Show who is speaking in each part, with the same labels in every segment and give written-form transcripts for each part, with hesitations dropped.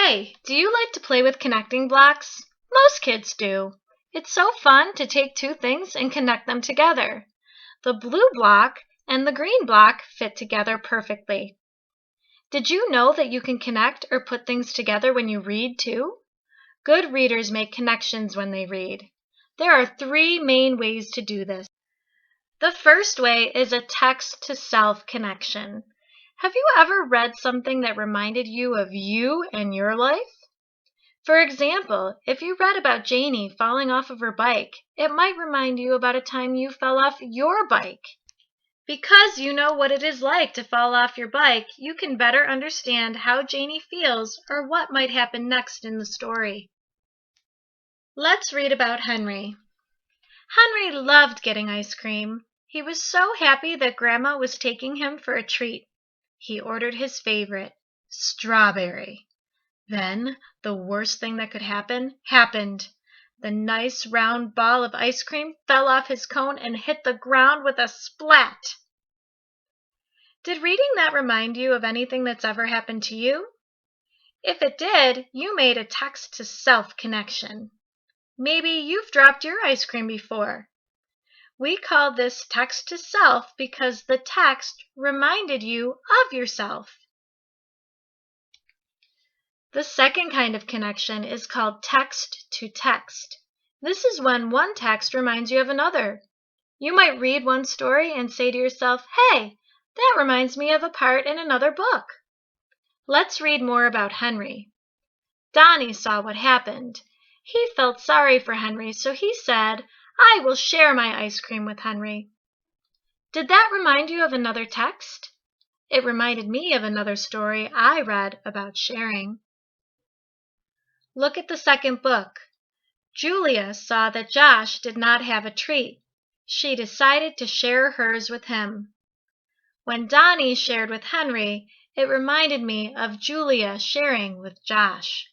Speaker 1: Hey, do you like to play with connecting blocks? Most kids do. It's so fun to take two things and connect them together. The blue block and the green block fit together perfectly. Did you know that you can connect or put things together when you read too? Good readers make connections when they read. There are three main ways to do this. The first way is a text-to-self connection. Have you ever read something that reminded you of you and your life? For example, if you read about Janie falling off of her bike, it might remind you about a time you fell off your bike. Because you know what it is like to fall off your bike, you can better understand how Janie feels or what might happen next in the story. Let's read about Henry. Henry loved getting ice cream. He was so happy that Grandma was taking him for a treat. He ordered his favorite, strawberry. Then, the worst thing that could happen happened. The nice round ball of ice cream fell off his cone and hit the ground with a splat. Did reading that remind you of anything that's ever happened to you? If it did, you made a text-to-self connection. Maybe you've dropped your ice cream before. We call this text-to-self because the text reminded you of yourself. The second kind of connection is called text-to-text. This is when one text reminds you of another. You might read one story and say to yourself, "Hey, that reminds me of a part in another book." Let's read more about Henry. Donnie saw what happened. He felt sorry for Henry, so he said, "I will share my ice cream with Henry." Did that remind you of another text? It reminded me of another story I read about sharing. Look at the second book. Julia saw that Josh did not have a treat. She decided to share hers with him. When Donnie shared with Henry, it reminded me of Julia sharing with Josh.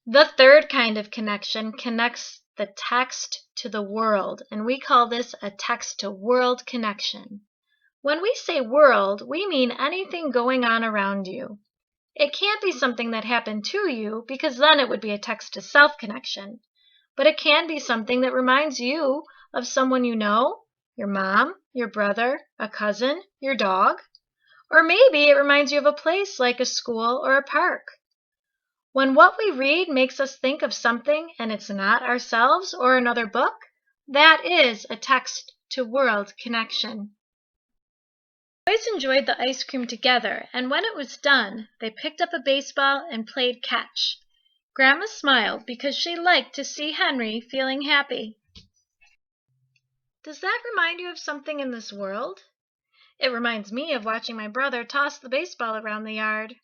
Speaker 1: The third kind of connection connects the text to the world, and we call this a text-to-world connection. When we say world, we mean anything going on around you. It can't be something that happened to you, because then it would be a text-to-self connection. But it can be something that reminds you of someone you know, your mom, your brother, a cousin, your dog. Or maybe it reminds you of a place like a school or a park. When what we read makes us think of something and it's not ourselves or another book, that is a text-to-world connection. The boys enjoyed the ice cream together, and when it was done, they picked up a baseball and played catch. Grandma smiled because she liked to see Henry feeling happy. Does that remind you of something in this world? It reminds me of watching my brother toss the baseball around the yard.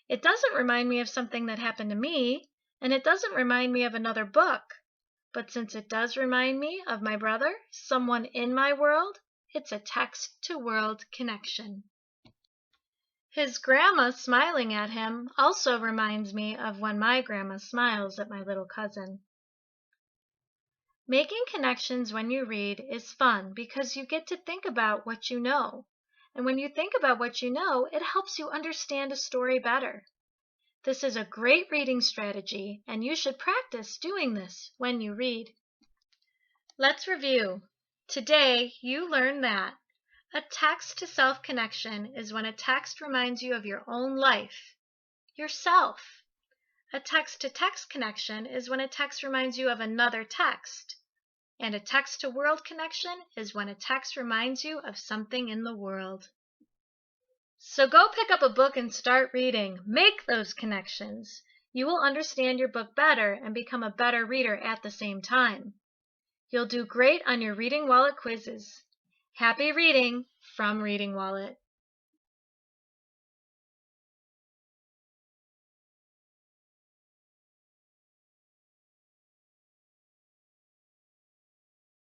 Speaker 1: It doesn't remind me of something that happened to me, and it doesn't remind me of another book. But since it does remind me of my brother, someone in my world, it's a text-to-world connection. His grandma smiling at him also reminds me of when my grandma smiles at my little cousin. Making connections when you read is fun because you get to think about what you know. And when you think about what you know, it helps you understand a story better. This is a great reading strategy, and you should practice doing this when you read. Let's review. Today, you learned that a text-to-self connection is when a text reminds you of your own life, yourself. A text-to-text connection is when a text reminds you of another text. And a text-to-world connection is when a text reminds you of something in the world. So go pick up a book and start reading. Make those connections. You will understand your book better and become a better reader at the same time. You'll do great on your Reading Wallet quizzes. Happy reading from Reading Wallet.